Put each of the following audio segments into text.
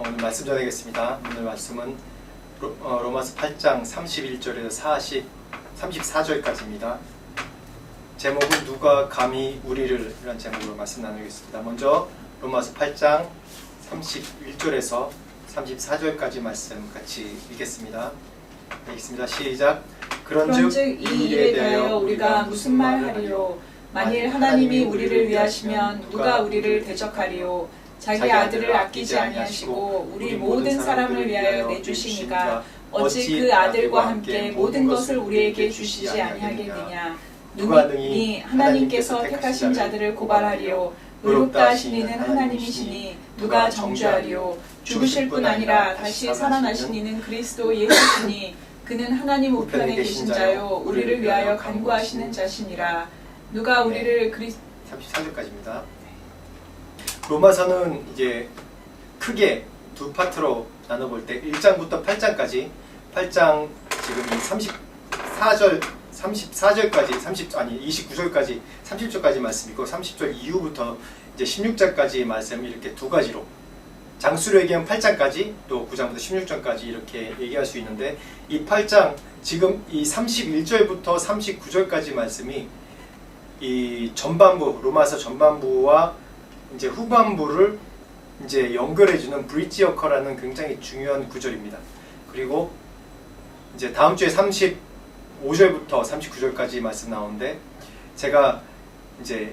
오늘 말씀 전하겠습니다. 오늘 말씀은 로마서 8장 31절에서 34절까지입니다. 제목은 누가 감히 우리를 이란 제목으로 말씀 나누겠습니다. 먼저 로마서 8장 31절에서 34절까지 말씀 같이 읽겠습니다. 읽겠습니다. 시작. 그런즉 이 일에 대하여 우리가 무슨 말 하리요? 만일 하나님이 우리를 위하시면 누가 우리를 대적하리요? 자기 아들을 아끼지 아니하시고 우리 모든 사람을 위하여 내주시니까 어찌 그 아들과 함께 모든 것을 우리에게 주시지 아니하겠느냐? 누가 능히 하나님께서 택하신 자들을 고발하리요? 의롭다 하신 이는 하나님이시니 누가 정죄하리요? 죽으실 뿐 아니라 다시 살아나신 이는 그리스도 예수시니 그는 하나님 우편에 계신 자요 우리를 위하여 간구하시는 자시니라. 누가 우리를 34절까지입니다. 로마서는 이제 크게 두 파트로 나눠볼 때 1장부터 8장까지 8장 지금 이 34절까지 29절까지 30절까지 말씀이고 30절 이후부터 이제 16장까지 말씀 이렇게 두 가지로 장수로 얘기하면 8장까지 또 9장부터 16장까지 이렇게 얘기할 수 있는데 이 8장 지금 이 31절부터 39절까지 말씀이 이 전반부 로마서 전반부와 이제 후반부를 이제 연결해주는 브릿지 역할하는 굉장히 중요한 구절입니다. 그리고 이제 다음 주에 35절부터 39절까지 말씀 나오는데 제가 이제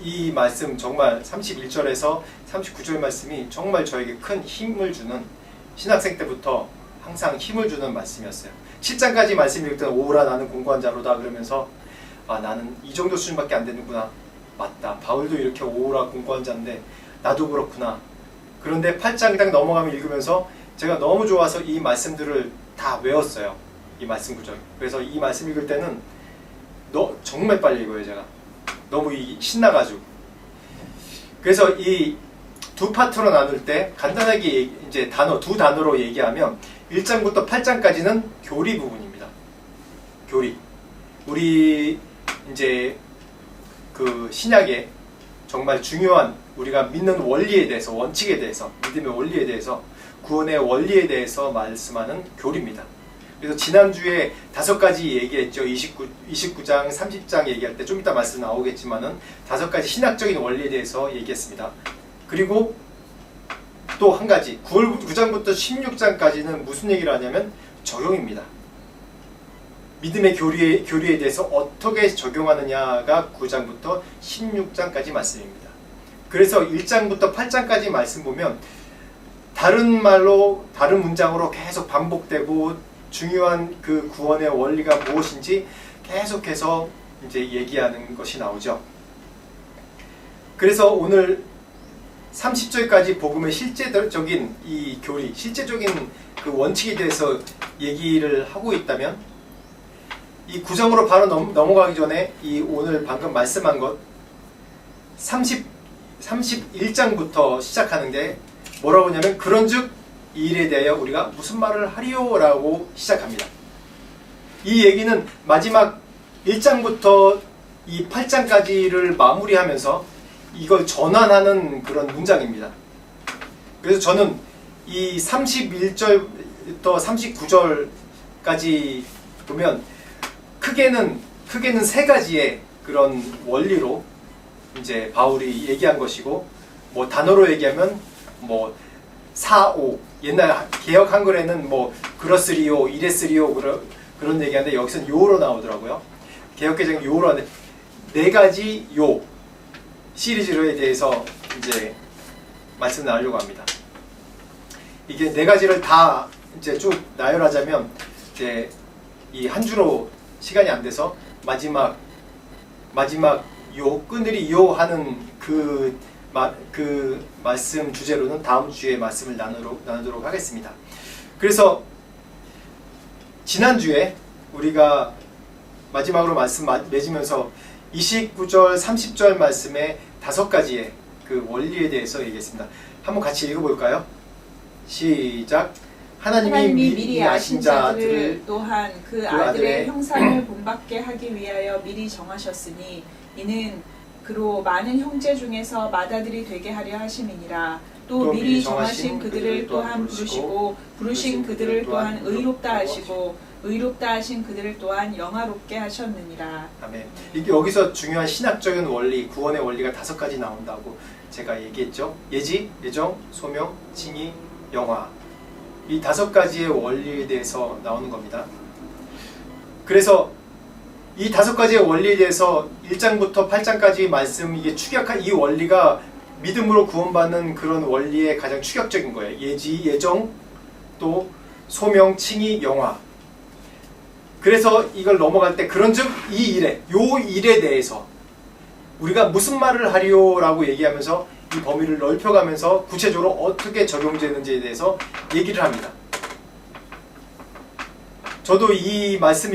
이 말씀 정말 31절에서 39절 말씀이 정말 저에게 큰 힘을 주는 신학생 때부터 항상 힘을 주는 말씀이었어요. 7장까지 말씀 읽을 때는 오라 나는 공고한 자로다 그러면서 나는 이 정도 수준밖에 안 되는구나. 맞다. 바울도 이렇게 오라 공고한 자인데 나도 그렇구나. 그런데 8장 딱 넘어가면 읽으면서 제가 너무 좋아서 이 말씀들을 다 외웠어요. 이 말씀 구절. 그래서 이 말씀 읽을 때는 정말 빨리 읽어요. 제가 너무 신나가지고. 그래서 이 두 파트로 나눌 때 간단하게 이제 두 단어로 얘기하면 1장부터 8장까지는 교리 부분입니다. 교리. 우리 이제 그 신약에 정말 중요한 우리가 믿는 원리에 대해서 원칙에 대해서 믿음의 원리에 대해서 구원의 원리에 대해서 말씀하는 교리입니다. 그래서 지난주에 5가지 얘기했죠. 29장 30장 얘기할 때 좀 이따 말씀 나오겠지만은 5가지 신학적인 원리에 대해서 얘기했습니다. 그리고 또 한 가지 9장부터 16장까지는 무슨 얘기를 하냐면 적용입니다. 믿음의 교리에 대해서 어떻게 적용하느냐가 9장부터 16장까지 말씀입니다. 그래서 1장부터 8장까지 말씀 보면 다른 말로 다른 문장으로 계속 반복되고 중요한 그 구원의 원리가 무엇인지 계속해서 이제 얘기하는 것이 나오죠. 그래서 오늘 30절까지 복음의 실제적인 이 교리, 실제적인 그 원칙에 대해서 얘기를 하고 있다면 이 9장으로 바로 넘어가기 전에 이 오늘 방금 말씀한 것 31장부터 시작하는데 뭐라고 하냐면 그런즉 이 일에 대하여 우리가 무슨 말을 하리요? 라고 시작합니다. 이 얘기는 마지막 1장부터 이 8장까지를 마무리하면서 이걸 전환하는 그런 문장입니다. 그래서 저는 이 31절부터 39절까지 보면 크게는 3가지의 그런 원리로 이제 바울이 얘기한 것이고 뭐 단어로 얘기하면 뭐 4오 옛날 개역 한글에는 뭐 그렇으리요 이랬으리요 그런 얘기하는데 여기서는 요로 나오더라고요. 개역개정이 요로 하는데 4가지 요 시리즈로에 대해서 이제 말씀 나누려고 합니다. 이게 4가지를 다 이제 쭉 나열하자면 이제 이 한 주로 시간이 안 돼서 마지막 요 끈들이 요 하는 그 말씀 주제로는 다음 주에 말씀을 나누도록 하겠습니다. 그래서 지난주에 우리가 마지막으로 말씀 맺으면서 29절 30절 말씀의 5가지의 그 원리에 대해서 얘기했습니다. 한번 같이 읽어볼까요? 시작. 하나님이 미리 아신 자들을 또한 그 아들의 형상을 본받게 하기 위하여 미리 정하셨으니 이는 그로 많은 형제 중에서 맏아들이 되게 하려 하심이니라. 또 미리 정하신 그들을 또한 부르시고 부르신 그들을 또한 의롭다 하시고 의롭다 하신 그들을 또한 영화롭게 하셨느니라. 아멘. 이게 여기서 중요한 신학적인 원리, 구원의 원리가 5가지 나온다고 제가 얘기했죠. 예지, 예정, 소명, 칭의, 영화. 이 5가지의 원리에 대해서 나오는 겁니다. 그래서 이 5가지의 원리에 대해서 1장부터 8장까지 말씀, 이게 추격한 이 원리가 믿음으로 구원받는 그런 원리의 가장 추격적인 거예요. 예지, 예정, 또 소명, 칭의, 영화. 그래서 이걸 넘어갈 때 그런즉 이 일에, 요 일에 대해서 우리가 무슨 말을 하리요라고 얘기하면서 이 범위를 넓혀가면서 구체적으로 어떻게 적용되는지에 대해서 얘기를 합니다. 저도 이 말씀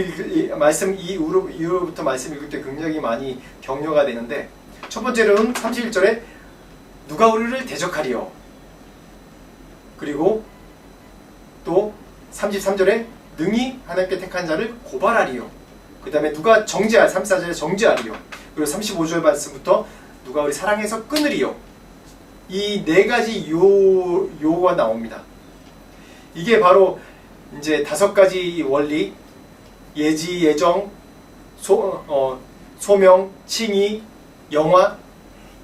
이후로부터 말씀 읽을 때 굉장히 많이 격려가 되는데, 첫 번째로는 31절에 누가 우리를 대적하리요. 그리고 또 33절에 능히 하나님께 택한 자를 고발하리요. 그 다음에 누가 34절에 정죄하리요. 그리고 35절 말씀부터 누가 우리 사랑해서 끊으리요. 이 4가지 요가 나옵니다. 이게 바로 이제 5가지 원리, 예지, 예정, 소명, 칭의, 영화,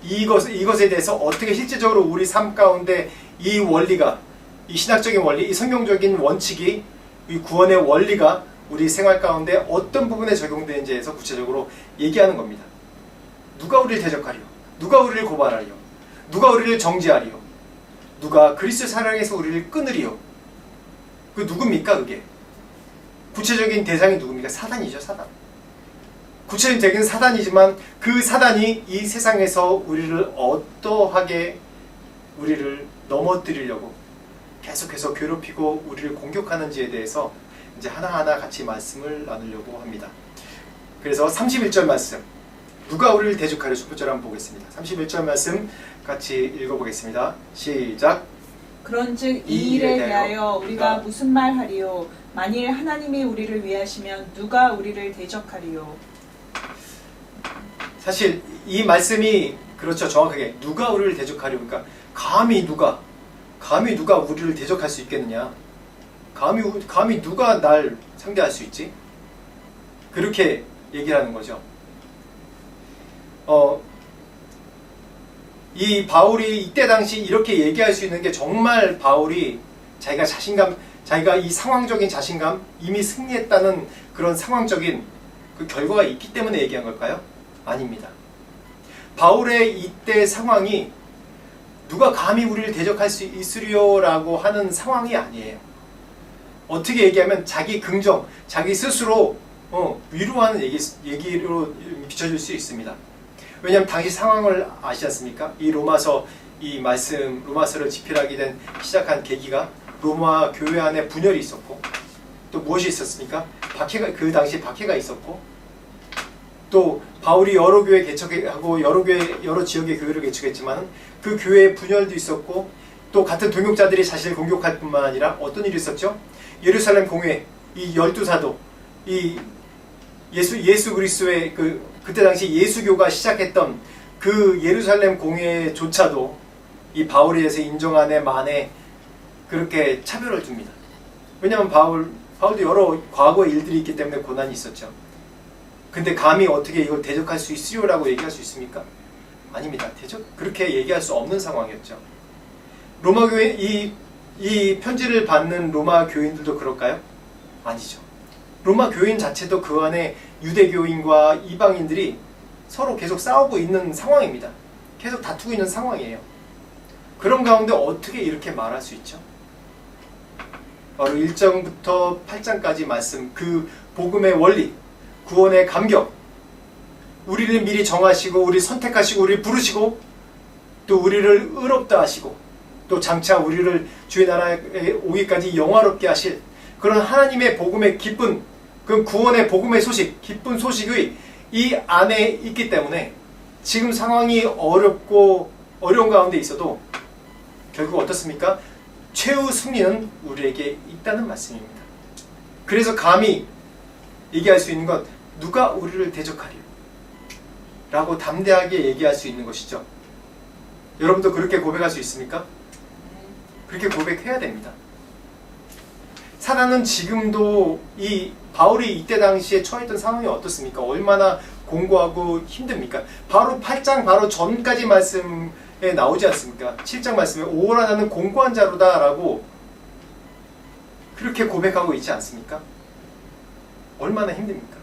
이것에 대해서 어떻게 실제적으로 우리 삶 가운데 이 원리가, 이 신학적인 원리, 이 성경적인 원칙이, 이 구원의 원리가 우리 생활 가운데 어떤 부분에 적용되는지에서 구체적으로 얘기하는 겁니다. 누가 우리를 대적하리요? 누가 우리를 고발하리요? 누가 우리를 정죄하리요? 누가 그리스도 사랑에서 우리를 끊으리요? 그 누굽니까 그게? 구체적인 대상이 누굽니까? 사단이죠, 사단. 구체적인 사단이지만 그 사단이 이 세상에서 우리를 어떠하게 우리를 넘어뜨리려고 계속해서 괴롭히고 우리를 공격하는지에 대해서 이제 하나하나 같이 말씀을 나누려고 합니다. 그래서 31절 말씀, 누가 우리를 대적하려, 첫 번째로 한번 보겠습니다. 31절 말씀 같이 읽어보겠습니다. 시작. 그런즉 이 일에 대하여 우리가 무슨 말 하리요? 만일 하나님이 우리를 위하시면 누가 우리를 대적하리요? 사실 이 말씀이 그렇죠, 정확하게 누가 우리를 대적하리요? 그러니까 감히 누가 우리를 대적할 수 있겠느냐? 감히 누가 날 상대할 수 있지? 그렇게 얘기를 하는 거죠. 이 바울이 이때 당시 이렇게 얘기할 수 있는 게 정말 바울이 자기가 이 상황적인 자신감, 이미 승리했다는 그런 상황적인 그 결과가 있기 때문에 얘기한 걸까요? 아닙니다. 바울의 이때 상황이 누가 감히 우리를 대적할 수 있으리요라고 하는 상황이 아니에요. 어떻게 얘기하면 자기 긍정, 자기 스스로 위로하는 얘기로 비춰질 수 있습니다. 왜냐하면 당시 상황을 아시지 않습니까? 이 로마서를 집필하게 시작한 계기가 로마 교회 안에 분열이 있었고, 또 무엇이 있었습니까? 그 당시에 박해가 있었고, 또 바울이 여러 교회 개척하고 여러 지역의 교회를 개척했지만 그 교회에 분열도 있었고, 또 같은 동역자들이 자신을 공격할 뿐만 아니라 어떤 일이 있었죠? 예루살렘 공회, 이 12사도, 이 예수 그리스도의 그때 당시 예수교가 시작했던 그 예루살렘 공회조차도 이 바울에 대해서 인정하네 마네 그렇게 차별을 둡니다. 왜냐하면 바울도 여러 과거의 일들이 있기 때문에 고난이 있었죠. 근데 감히 어떻게 이걸 대적할 수 있으리라고 얘기할 수 있습니까? 아닙니다. 그렇게 얘기할 수 없는 상황이었죠. 로마 교회, 이 편지를 받는 로마 교인들도 그럴까요? 아니죠. 로마 교인 자체도 그 안에 유대교인과 이방인들이 서로 계속 싸우고 있는 상황입니다. 계속 다투고 있는 상황이에요. 그런 가운데 어떻게 이렇게 말할 수 있죠? 바로 1장부터 8장까지 말씀, 그 복음의 원리, 구원의 감격, 우리를 미리 정하시고 우리를 선택하시고 우리를 부르시고 또 우리를 의롭다 하시고 또 장차 우리를 주의 나라에 오기까지 영화롭게 하실 그런 하나님의 복음의 기쁜, 그 구원의 복음의 소식, 기쁜 소식의 이 안에 있기 때문에 지금 상황이 어려운 가운데 있어도 결국 어떻습니까? 최후 승리는 우리에게 있다는 말씀입니다. 그래서 감히 얘기할 수 있는 건 누가 우리를 대적하리요? 라고 담대하게 얘기할 수 있는 것이죠. 여러분도 그렇게 고백할 수 있습니까? 그렇게 고백해야 됩니다. 사단은 지금도 이 바울이 이때 당시에 처했던 상황이 어떻습니까? 얼마나 공고하고 힘듭니까? 바로 8장 바로 전까지 말씀에 나오지 않습니까? 7장 말씀에 오라 나는 공고한 자로다 라고 그렇게 고백하고 있지 않습니까? 얼마나 힘듭니까?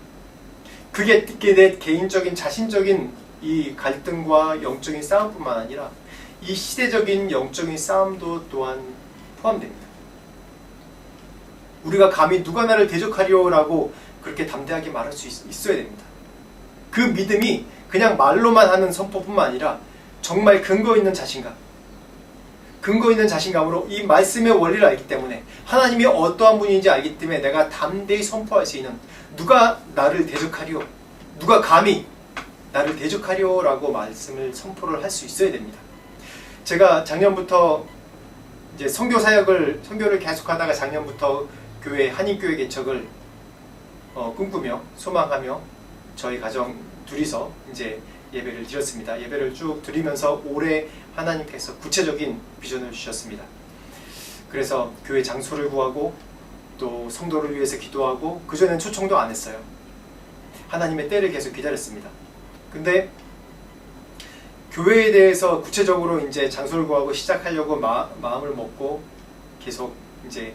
그게 내 개인적인 자신적인 이 갈등과 영적인 싸움뿐만 아니라 이 시대적인 영적인 싸움도 또한 포함됩니다. 우리가 감히 누가 나를 대적하리오라고 그렇게 담대하게 말할 수 있어야 됩니다. 그 믿음이 그냥 말로만 하는 선포뿐만 아니라 정말 근거 있는 자신감, 근거 있는 자신감으로 이 말씀의 원리를 알기 때문에 하나님이 어떠한 분인지 알기 때문에 내가 담대히 선포할 수 있는 누가 나를 대적하리오, 누가 감히 나를 대적하리오 라고 말씀을 선포를 할 수 있어야 됩니다. 제가 작년부터 이제 선교를 계속하다가 작년부터 교회 한인교회 개척을 꿈꾸며 소망하며 저희 가정 둘이서 이제 예배를 드렸습니다. 예배를 쭉 드리면서 올해 하나님께서 구체적인 비전을 주셨습니다. 그래서 교회 장소를 구하고 또 성도를 위해서 기도하고 그전엔 초청도 안 했어요. 하나님의 때를 계속 기다렸습니다. 근데 교회에 대해서 구체적으로 이제 장소를 구하고 시작하려고 마음을 먹고 계속 이제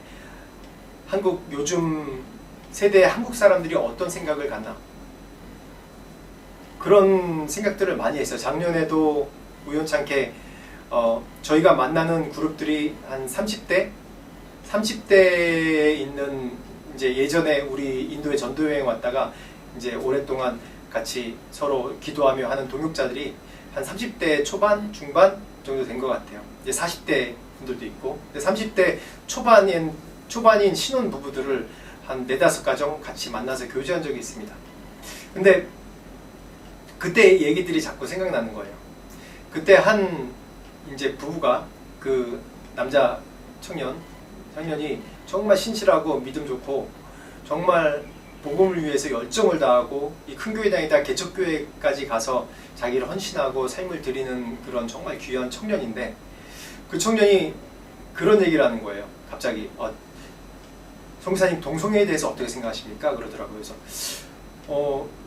요즘 세대의 한국 사람들이 어떤 생각을 갖나 그런 생각들을 많이 했어요. 작년에도 우연찮게 저희가 만나는 그룹들이 한 30대에 있는 이제 예전에 우리 인도에 전도여행 왔다가 이제 오랫동안 같이 서로 기도하며 하는 동역자들이 한 30대 초반, 중반 정도 된 것 같아요. 이제 40대 분들도 있고, 30대 초반인 신혼 부부들을 한 4-5가정 같이 만나서 교제한 적이 있습니다. 근데 그때 얘기들이 자꾸 생각나는 거예요. 그때 한 이제 부부가 그 남자 청년이 정말 신실하고 믿음 좋고 정말 복음을 위해서 열정을 다하고 이 큰 교회 다니다 개척교회까지 가서 자기를 헌신하고 삶을 드리는 그런 정말 귀한 청년인데 그 청년이 그런 얘기를 하는 거예요. 갑자기 성사님 동성애에 대해서 어떻게 생각하십니까? 그러더라고요. 그래서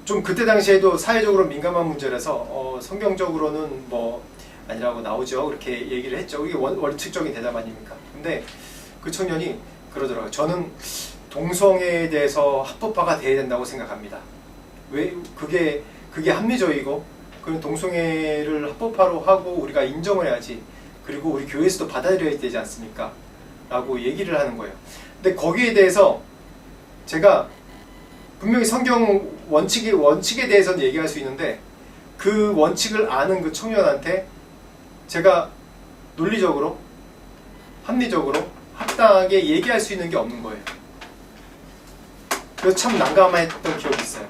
좀 그때 당시에도 사회적으로 민감한 문제라서 성경적으로는 뭐 아니라고 나오죠. 그렇게 얘기를 했죠. 이게 원칙적인 대답 아닙니까? 근데 그 청년이 그러더라고요. 저는 동성애에 대해서 합법화가 돼야 된다고 생각합니다. 왜 그게 합리적이고 그런 동성애를 합법화로 하고 우리가 인정을 해야지. 그리고 우리 교회에서도 받아들여야 되지 않습니까? 라고 얘기를 하는 거예요. 근데 거기에 대해서 제가 분명히 성경 원칙에 대해서는 얘기할 수 있는데 그 원칙을 아는 그 청년한테 제가 논리적으로, 합리적으로, 합당하게 얘기할 수 있는 게 없는 거예요. 그래서 참 난감했던 기억이 있어요.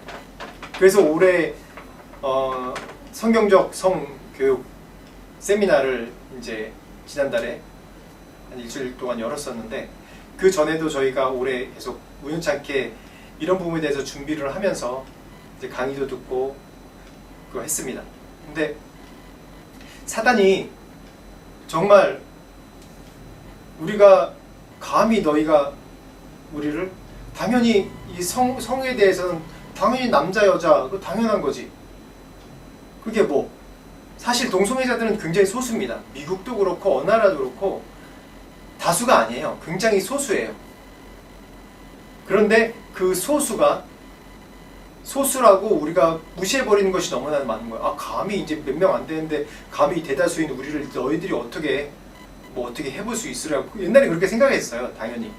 그래서 올해 성경적 성교육 세미나를 이제 지난달에 한 일주일 동안 열었었는데 그 전에도 저희가 올해 계속 우연찮게 이런 부분에 대해서 준비를 하면서 이제 강의도 듣고 그거 했습니다. 근데 사단이 정말 우리가 감히 너희가 우리를 당연히 이 성에 대해서는 당연히 남자 여자 그거 당연한 거지. 그게 뭐 사실 동성애자들은 굉장히 소수입니다. 미국도 그렇고 어느 나라도 그렇고 다수가 아니에요. 굉장히 소수예요. 그런데 그 소수라고 우리가 무시해버리는 것이 너무나 많은 거예요. 감히 이제 몇 명 안 되는데 감히 대다수인 우리를 너희들이 어떻게 해볼 수 있으라고 옛날에 그렇게 생각했어요. 당연히.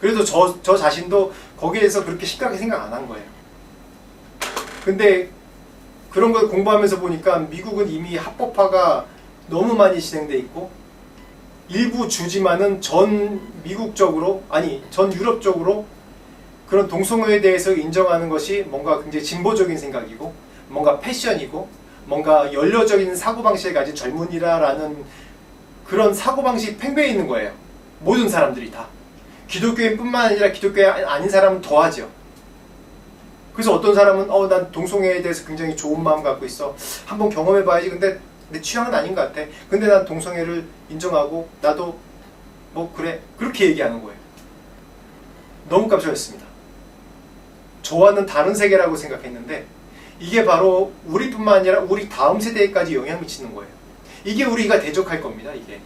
그래도 저 자신도 거기에서 그렇게 심각하게 생각 안 한 거예요. 근데 그런 걸 공부하면서 보니까 미국은 이미 합법화가 너무 많이 진행돼 있고 일부 주지만은 전 유럽적으로 그런 동성애에 대해서 인정하는 것이 뭔가 굉장히 진보적인 생각이고 뭔가 패션이고 뭔가 연료적인 사고방식을 가진 젊은이라는 그런 사고방식 팽배해 있는 거예요. 모든 사람들이 다. 기독교인뿐만 아니라 기독교인 아닌 사람은 더하죠. 그래서 어떤 사람은 난 동성애에 대해서 굉장히 좋은 마음 갖고 있어. 한번 경험해봐야지. 근데 내 취향은 아닌 것 같아. 근데 난 동성애를 인정하고 나도 뭐 그래. 그렇게 얘기하는 거예요. 너무 깜짝 놀랐습니다. 저와는 다른 세계라고 생각했는데 이게 바로 우리뿐만 아니라 우리 다음 세대까지 영향을 미치는 거예요. 이게 우리가 대적할 겁니다. 이게.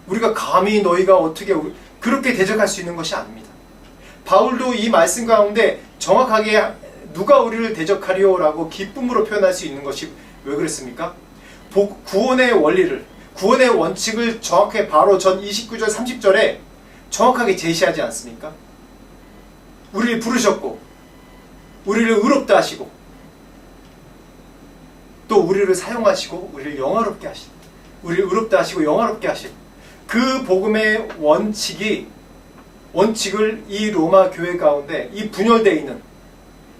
우리가 감히 너희가 어떻게 그렇게 대적할 수 있는 것이 아닙니다. 바울도 이 말씀 가운데 정확하게 누가 우리를 대적하리오라고 기쁨으로 표현할 수 있는 것이 왜 그랬습니까? 구원의 원리를, 구원의 원칙을 정확하게 바로 전 29절 30절에 정확하게 제시하지 않습니까? 우리를 부르셨고 우리를 의롭다 하시고 또 우리를 사용하시고 우리를 영화롭게 하시고 우리를 의롭다 하시고 영화롭게 하시고 그 복음의 원칙을 이 로마 교회 가운데 이 분열되어 있는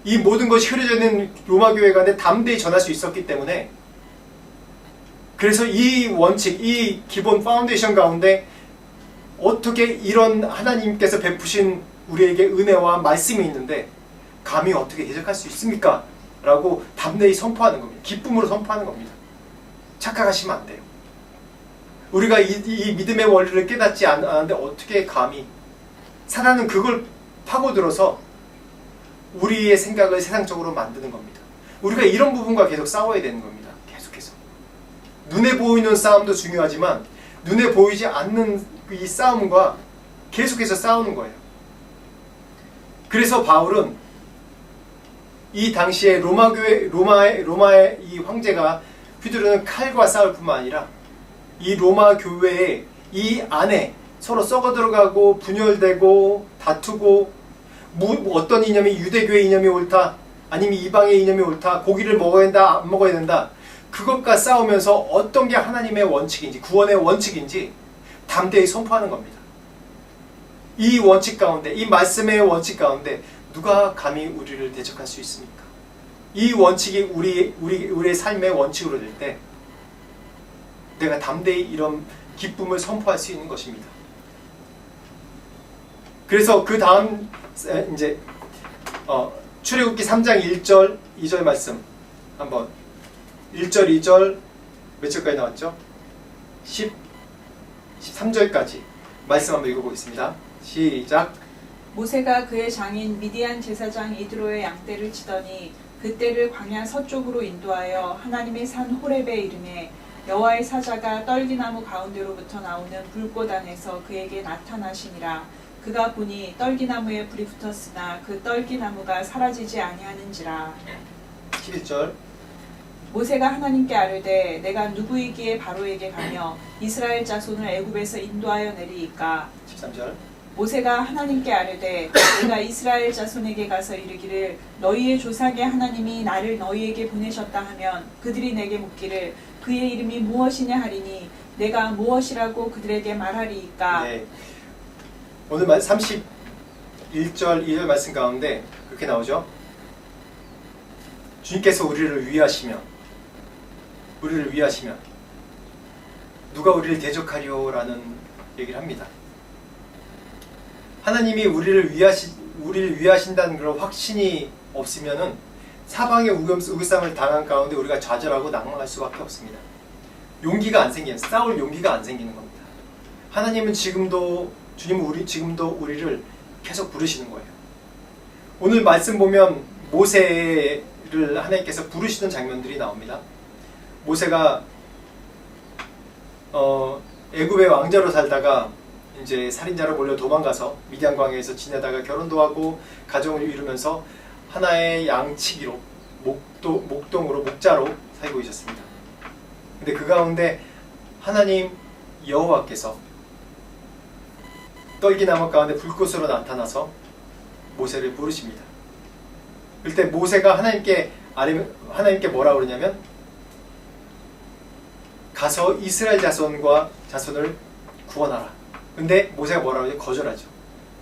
이 모든 것이 흐려져 있는 로마 교회 가운데 담대히 전할 수 있었기 때문에 그래서 이 원칙, 이 기본 파운데이션 가운데 어떻게 이런 하나님께서 베푸신 우리에게 은혜와 말씀이 있는데 감히 어떻게 대적할 수 있습니까? 라고 담대히 선포하는 겁니다. 기쁨으로 선포하는 겁니다. 착각하시면 안 돼요. 우리가 이 믿음의 원리를 깨닫지 않았는데 어떻게 감히 사단은 그걸 파고들어서 우리의 생각을 세상적으로 만드는 겁니다. 우리가 이런 부분과 계속 싸워야 되는 겁니다. 계속해서. 눈에 보이는 싸움도 중요하지만 눈에 보이지 않는 이 싸움과 계속해서 싸우는 거예요. 그래서 바울은 이 당시에 로마의 이 황제가 휘두르는 칼과 싸울 뿐만 아니라 이 로마 교회의 이 안에 서로 썩어 들어가고 분열되고 다투고 어떤 이념이 유대교의 이념이 옳다 아니면 이방의 이념이 옳다 고기를 먹어야 된다 안 먹어야 된다 그것과 싸우면서 어떤 게 하나님의 원칙인지 구원의 원칙인지 담대히 선포하는 겁니다. 이 원칙 가운데 이 말씀의 원칙 가운데 누가 감히 우리를 대적할 수 있습니까? 이 원칙이 우리의 삶의 원칙으로 될 때 내가 담대히 이런 기쁨을 선포할 수 있는 것입니다. 그래서 그 다음 이제 출애굽기 3장 1절 2절 말씀 한번 1절 2절 몇 절까지 나왔죠? 13절까지 말씀 한번 읽어보겠습니다. 시작. 모세가 그의 장인 미디안 제사장 이드로의 양떼를 치더니 그 떼를 광야 서쪽으로 인도하여 하나님의 산 호렙에 이르매 여호와의 사자가 떨기나무 가운데로부터 나오는 불꽃 안에서 그에게 나타나시니라. 그가 보니 떨기나무에 불이 붙었으나 그 떨기나무가 사라지지 아니하는지라. 11절. 모세가 하나님께 아뢰되 내가 누구이기에 바로에게 가며 이스라엘 자손을 애굽에서 인도하여 내리이까. 13절. 모세가 하나님께 아뢰되 내가 이스라엘 자손에게 가서 이르기를 너희의 조상의 하나님이 나를 너희에게 보내셨다 하면 그들이 내게 묻기를 그의 이름이 무엇이냐 하리니 내가 무엇이라고 그들에게 말하리이까. 네. 오늘 31절 2절 말씀 가운데 그렇게 나오죠. 주님께서 우리를 위하시면 누가 우리를 대적하리오라는 얘기를 합니다. 하나님이 우리를 위하신다는 그런 확신이 없으면은 사방의 우겨쌈을 당한 가운데 우리가 좌절하고 낭망할 수밖에 없습니다. 용기가 안 생기는, 싸울 용기가 안 생기는 겁니다. 하나님은 지금도 우리를 계속 부르시는 거예요. 오늘 말씀 보면 모세를 하나님께서 부르시는 장면들이 나옵니다. 모세가 애굽의 왕자로 살다가 이제 살인자로 몰려 도망가서 미디안 광야에서 지내다가 결혼도 하고 가정을 이루면서 하나의 양치기로 목자로 살고 있었습니다. 근데 그 가운데 하나님 여호와께서 떨기나무 가운데 불꽃으로 나타나서 모세를 부르십니다. 그때 모세가 하나님께 뭐라 그러냐면 가서 이스라엘 자손을 구원하라. 근데 모세가 뭐라고 하죠? 거절하죠.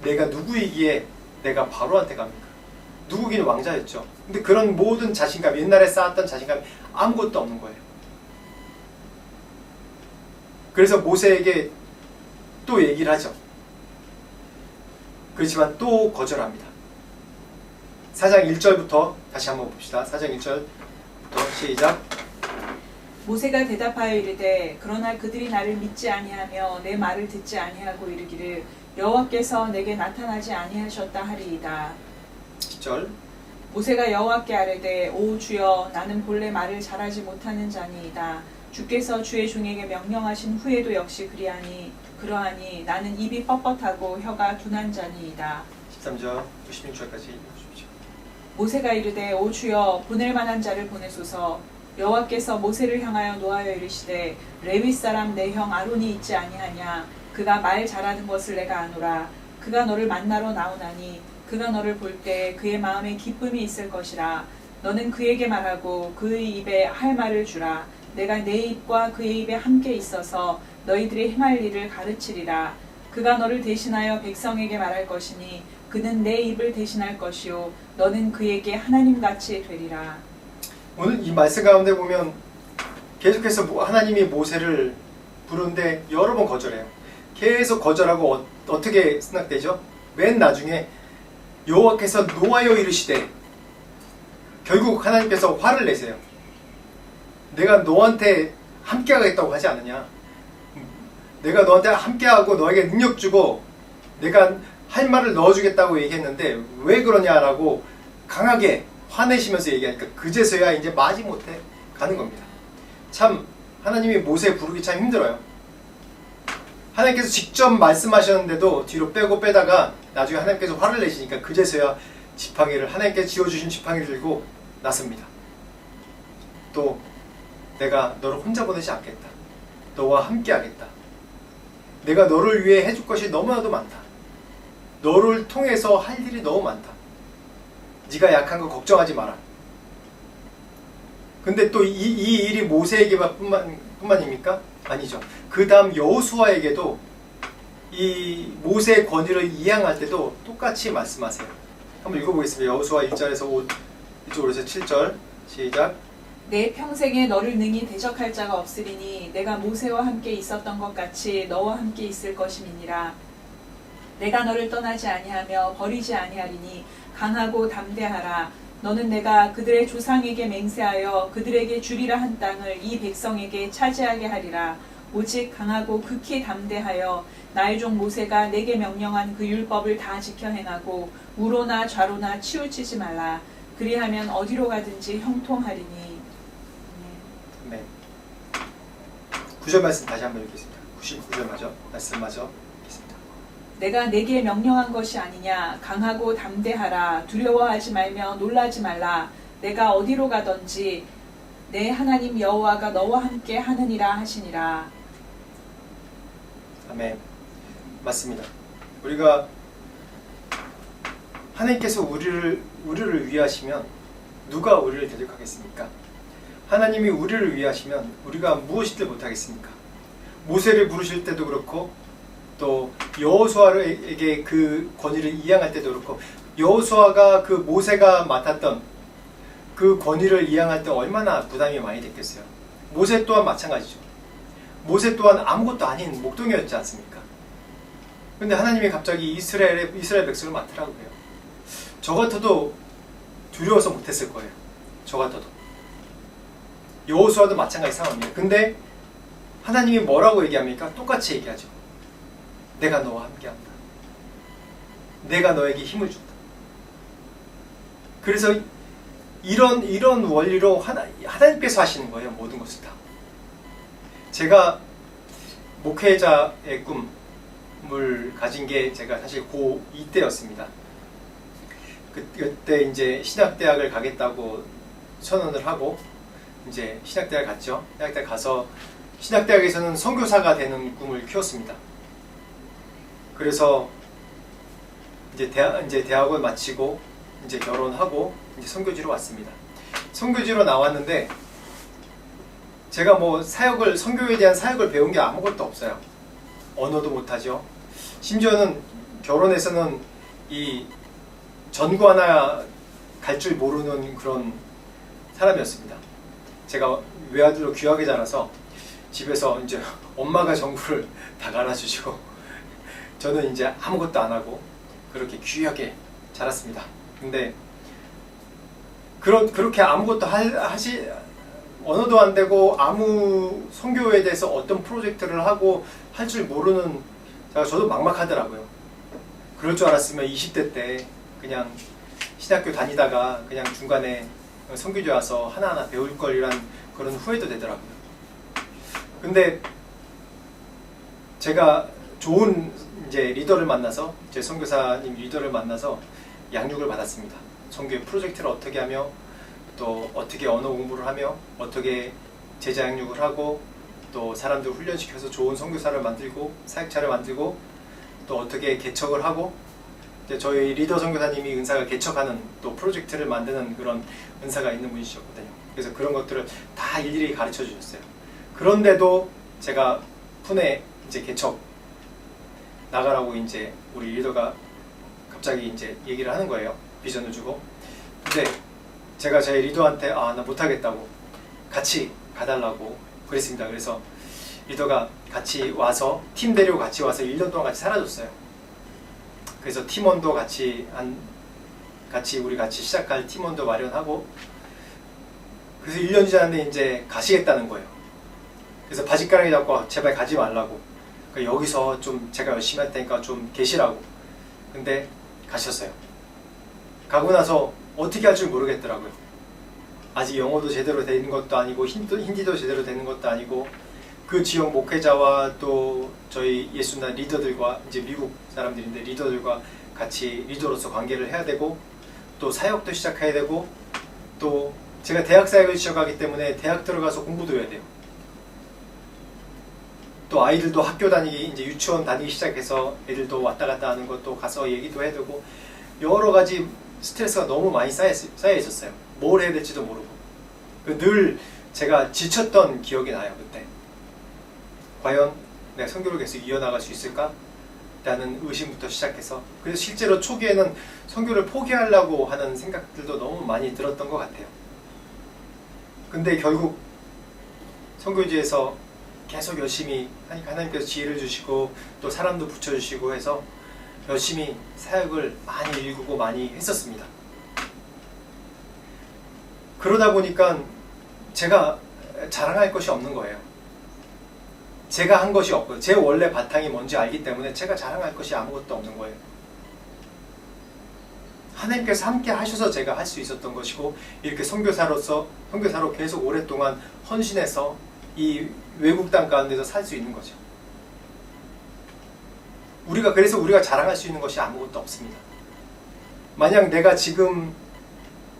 내가 누구이기에 내가 바로한테 갑니까? 누구긴 왕자였죠. 근데 그런 모든 자신감, 옛날에 쌓았던 자신감이 아무것도 없는 거예요. 그래서 모세에게 또 얘기를 하죠. 그렇지만 또 거절합니다. 4장 1절부터 다시 한번 봅시다. 4장 1절부터 시작. 모세가 대답하여 이르되 그러나 그들이 나를 믿지 아니하며 내 말을 듣지 아니하고 이르기를 여호와께서 내게 나타나지 아니하셨다 하리이다. 10절. 모세가 여호와께 아뢰되 오 주여 나는 본래 말을 잘하지 못하는 자니이다. 주께서 주의 종에게 명령하신 후에도 역시 그러하니 나는 입이 뻣뻣하고 혀가 둔한 자니이다. 13절 96절까지 읽어주십시오. 모세가 이르되 오 주여 보낼 만한 자를 보내소서. 여호와께서 모세를 향하여 노하여 이르시되 레위 사람 내 형 아론이 있지 아니하냐. 그가 말 잘하는 것을 내가 아노라. 그가 너를 만나러 나오나니 그가 너를 볼 때 그의 마음에 기쁨이 있을 것이라. 너는 그에게 말하고 그의 입에 할 말을 주라. 내가 내 입과 그의 입에 함께 있어서 너희들이 행할 일을 가르치리라. 그가 너를 대신하여 백성에게 말할 것이니 그는 내 입을 대신할 것이요 너는 그에게 하나님같이 되리라. 오늘 이 말씀 가운데 보면 계속해서 하나님이 모세를 부르는데 여러 번 거절해요. 계속 거절하고 어떻게 생각되죠? 맨 나중에 여호와께서 노하여 이르시되 결국 하나님께서 화를 내세요. 내가 너한테 함께 하겠다고 하지 않느냐. 내가 너한테 함께하고 너에게 능력 주고 내가 할 말을 넣어주겠다고 얘기했는데 왜 그러냐라고 강하게 화내시면서 얘기하니까 그제서야 이제 마지못해 가는 겁니다. 참 하나님이 모세 부르기 참 힘들어요. 하나님께서 직접 말씀하셨는데도 뒤로 빼고 빼다가 나중에 하나님께서 화를 내시니까 그제서야 지팡이를 하나님께서 지어주신 지팡이를 들고 나섭니다. 또 내가 너를 혼자 보내지 않겠다. 너와 함께 하겠다. 내가 너를 위해 해줄 것이 너무나도 많다. 너를 통해서 할 일이 너무 많다. 네가 약한 거 걱정하지 마라. 근데 또 이 일이 모세에게만 뿐만입니까? 아니죠. 그 다음 여호수아에게도 이 모세의 권위를 이양할 때도 똑같이 말씀하세요. 한번 읽어보겠습니다. 여호수아 1절에서 5, 이쪽으로 해서 7절 시작. 내 평생에 너를 능히 대적할 자가 없으리니 내가 모세와 함께 있었던 것 같이 너와 함께 있을 것임이니라. 내가 너를 떠나지 아니하며 버리지 아니하리니 강하고 담대하라. 너는 내가 그들의 조상에게 맹세하여 그들에게 주리라 한 땅을 이 백성에게 차지하게 하리라. 오직 강하고 극히 담대하여 나의 종 모세가 내게 명령한 그 율법을 다 지켜 행하고 우로나 좌로나 치우치지 말라. 그리하면 어디로 가든지 형통하리니. 네. 9절 말씀 다시 한번 읽겠습니다. 99절 말씀마저 읽겠습니다. 내가 내게 명령한 것이 아니냐. 강하고 담대하라. 두려워하지 말며 놀라지 말라. 내가 어디로 가든지 내 하나님 여호와가 너와 함께 하느니라 하시니라. 아멘. 맞습니다. 우리가 하나님께서 우리를 위하시면 누가 우리를 대적하겠습니까? 하나님이 우리를 위하시면 우리가 무엇이든 못하겠습니까? 모세를 부르실 때도 그렇고 또 여호수아에게 그 권위를 이양할 때도 그렇고 여호수아가 그 모세가 맡았던 그 권위를 이양할 때 얼마나 부담이 많이 됐겠어요. 모세 또한 마찬가지죠. 모세 또한 아무것도 아닌 목동이었지 않습니까? 근데 하나님이 갑자기 이스라엘 백성을 맡으라고 해요. 저 같아도 두려워서 못했을 거예요. 저 같아도. 여호수아도 마찬가지 상황이에요. 근데 하나님이 뭐라고 얘기합니까? 똑같이 얘기하죠. 내가 너와 함께한다. 내가 너에게 힘을 준다. 그래서 이런 원리로 하나님께서 하시는 거예요. 모든 것을 다. 제가 목회자의 꿈을 가진 게 제가 사실 고2 때였습니다. 그때 이제 신학대학을 가겠다고 선언을 하고 이제 신학대학 갔죠. 신학대학 가서 신학대학에서는 선교사가 되는 꿈을 키웠습니다. 그래서 이제 대학을 마치고 이제 결혼하고 이제 선교지로 왔습니다. 선교지로 나왔는데 제가 뭐 선교에 대한 사역을 배운 게 아무것도 없어요. 언어도 못하죠. 심지어는 결혼해서는 이 전구 하나 갈 줄 모르는 그런 사람이었습니다. 제가 외아들로 귀하게 자라서 집에서 이제 엄마가 전구를 다 갈아주시고 저는 이제 아무것도 안 하고 그렇게 귀하게 자랐습니다. 근데 그렇게 아무것도 언어도 안 되고 아무 선교에 대해서 어떤 프로젝트를 하고 할 줄 모르는 저도 막막하더라고요. 그럴 줄 알았으면 20대 때 그냥 신학교 다니다가 그냥 중간에 선교지 와서 하나하나 배울 걸이란 그런 후회도 되더라고요. 근데 제가 좋은 이제 리더를 만나서, 제 선교사님 리더를 만나서 양육을 받았습니다. 선교의 프로젝트를 어떻게 하며, 또 어떻게 언어 공부를 하며, 어떻게 제자 양육을 하고, 또 사람들 훈련시켜서 좋은 선교사를 만들고, 사역자를 만들고, 또 어떻게 개척을 하고, 이제 저희 리더 선교사님이 은사가 개척하는 또 프로젝트를 만드는 그런 은사가 있는 분이셨거든요. 그래서 그런 것들을 다 일일이 가르쳐 주셨어요. 그런데도 제가 푼에 이제 개척 나가라고 이제 우리 리더가 갑자기 이제 얘기를 하는 거예요. 비전을 주고. 근데 제가 저희 리더한테 나 못하겠다고 같이 가달라고 그랬습니다. 그래서 리더가 같이 와서, 팀 데리고 같이 와서 1년 동안 같이 살아줬어요. 그래서 팀원도 같이 우리 같이 시작할 팀원도 마련하고, 그래서 1년이 지났는데 이제 가시겠다는 거예요. 그래서 바짓가랑이 잡고 제발 가지 말라고, 그러니까 여기서 좀 제가 열심히 할 테니까 좀 계시라고. 근데 가셨어요. 가고 나서 어떻게 할 줄 모르겠더라고요. 아직 영어도 제대로 되는 것도 아니고 힌디도 제대로 되는 것도 아니고, 그 지역 목회자와 또 저희 예수나 리더들과, 이제 미국 사람들인데 리더들과 같이 리더로서 관계를 해야 되고, 또 사역도 시작해야 되고, 또 제가 대학 사역을 시작하기 때문에 대학 들어가서 공부도 해야 돼요. 또 아이들도 학교 다니기, 이제 유치원 다니기 시작해서 애들도 왔다 갔다 하는 것도 가서 얘기도 해야 되고, 여러 가지 스트레스가 너무 많이 쌓여 있었어요. 뭘 해야 될지도 모르고. 늘 제가 지쳤던 기억이 나요. 그때 과연 내가 선교를 계속 이어나갈 수 있을까? 라는 의심부터 시작해서, 그래서 실제로 초기에는 선교를 포기하려고 하는 생각들도 너무 많이 들었던 것 같아요. 근데 결국 선교지에서 계속 열심히 하니까 하나님께서 지혜를 주시고 또 사람도 붙여주시고 해서 열심히 사역을 많이 일구고 많이 했었습니다. 그러다 보니까 제가 자랑할 것이 없는 거예요. 제가 한 것이 없고, 제 원래 바탕이 뭔지 알기 때문에 제가 자랑할 것이 아무것도 없는 거예요. 하나님께서 함께 하셔서 제가 할 수 있었던 것이고, 이렇게 선교사로 계속 오랫동안 헌신해서 이 외국 땅 가운데서 살 수 있는 거죠. 그래서 우리가 자랑할 수 있는 것이 아무것도 없습니다. 만약 내가 지금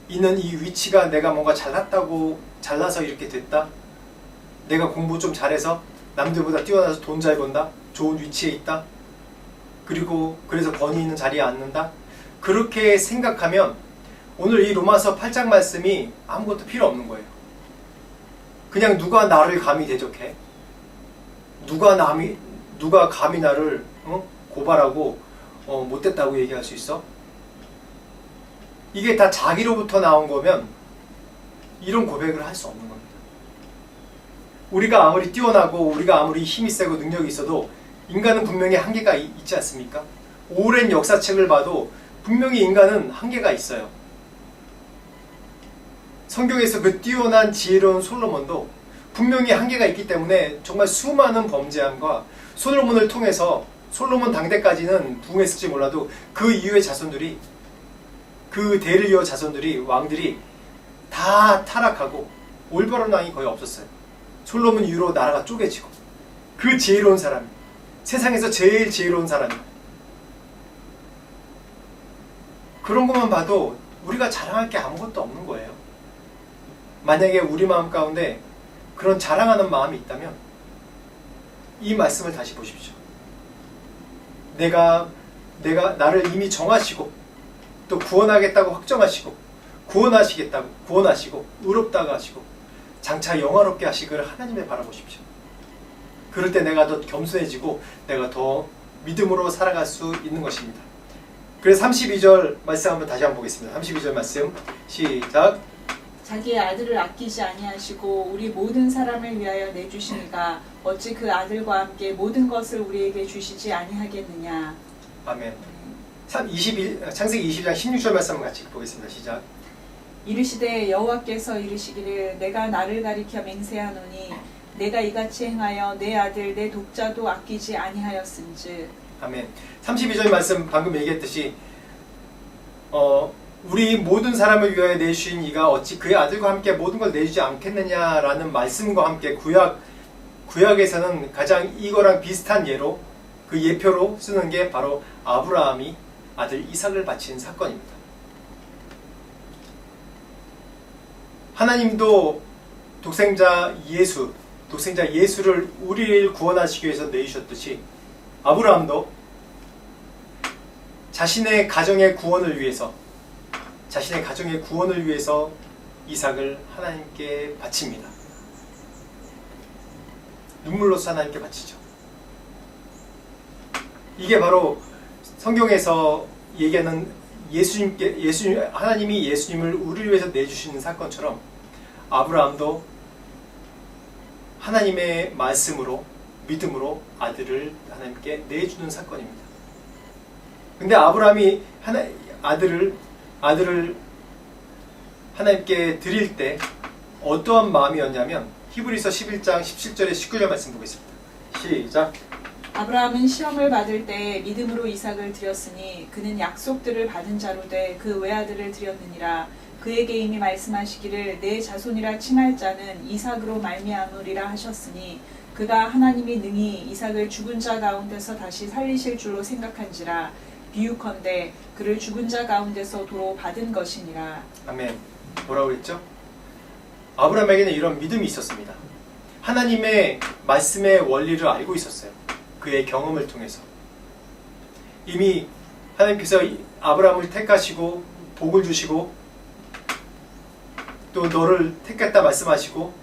있는 이 위치가 내가 뭔가 잘나서 이렇게 됐다, 내가 공부 좀 잘해서 남들보다 뛰어나서 돈 잘 번다, 좋은 위치에 있다, 그리고 그래서 권위 있는 자리에 앉는다, 그렇게 생각하면 오늘 이 로마서 8장 말씀이 아무것도 필요 없는 거예요. 그냥 누가 나를 감히 대적해? 누가 감히 나를 고발하고 못됐다고 얘기할 수 있어? 이게 다 자기로부터 나온 거면 이런 고백을 할 수 없는 겁니다. 우리가 아무리 뛰어나고 우리가 아무리 힘이 세고 능력이 있어도 인간은 분명히 한계가 있지 않습니까? 오랜 역사책을 봐도 분명히 인간은 한계가 있어요. 성경에서 그 뛰어난 지혜로운 솔로몬도 분명히 한계가 있기 때문에 정말 수많은 범죄함과, 솔로몬을 통해서 솔로몬 당대까지는 부흥했을지 몰라도 그 이후의 자손들이, 그 대를 이어 자손들이, 왕들이 다 타락하고 올바른 왕이 거의 없었어요. 솔로몬 이후로 나라가 쪼개지고, 그 지혜로운 사람이, 세상에서 제일 지혜로운 사람이, 그런 것만 봐도 우리가 자랑할 게 아무것도 없는 거예요. 만약에 우리 마음 가운데 그런 자랑하는 마음이 있다면 이 말씀을 다시 보십시오. 내가 나를 이미 정하시고 또 구원하겠다고 확정하시고 구원하시고 의롭다고 하시고 장차 영화롭게 하시기를 하나님을 바라보십시오. 그럴 때 내가 더 겸손해지고 내가 더 믿음으로 살아갈 수 있는 것입니다. 그래서 32절 말씀 다시 한번 보겠습니다. 32절 말씀 시작. 자기의 아들을 아끼지 아니하시고 우리 모든 사람을 위하여 내주시니가 어찌 그 아들과 함께 모든 것을 우리에게 주시지 아니하겠느냐. 아멘. 창세기 20장 16절 말씀 같이 보겠습니다. 시작. 이르시되 여호와께서 이르시기를 내가 나를 가리켜 맹세하노니 내가 이같이 행하여 내 아들 내 독자도 아끼지 아니하였은즉. 아멘. 32절 말씀 방금 얘기했듯이 우리 모든 사람을 위하여 내주신 이가 어찌 그의 아들과 함께 모든 걸 내주지 않겠느냐라는 말씀과 함께 구약에서는 가장 이거랑 비슷한 예로 그 예표로 쓰는 게 바로 아브라함이 아들 이삭을 바친 사건입니다. 하나님도 독생자 예수를 우리를 구원하시기 위해서 내주셨듯이 아브라함도 자신의 가정의 구원을 위해서 이삭을 하나님께 바칩니다. 눈물로써 하나님께 바치죠. 이게 바로 성경에서 얘기하는 하나님이 예수님을 우리를 위해서 내주시는 사건처럼 아브라함도 하나님의 말씀으로 믿음으로 아들을 하나님께 내주는 사건입니다. 근데 아브라함이 아들을 하나님께 드릴 때 어떠한 마음이었냐면 히브리서 11장 17절에 19절 말씀 보겠습니다. 시작. 아브라함은 시험을 받을 때 믿음으로 이삭을 드렸으니 그는 약속들을 받은 자로 돼 그 외아들을 드렸느니라. 그에게 이미 말씀하시기를 내 자손이라 칭할 자는 이삭으로 말미암으리라 하셨으니 그가 하나님이 능히 이삭을 죽은 자 가운데서 다시 살리실 줄로 생각한지라. 비유컨대 그를 죽은 자 가운데서 도로 받은 것이니라. 아멘. 뭐라고 그랬죠? 아브라함에게는 이런 믿음이 있었습니다. 하나님의 말씀의 원리를 알고 있었어요. 그의 경험을 통해서. 이미 하나님께서 아브라함을 택하시고 복을 주시고 또 너를 택했다 말씀하시고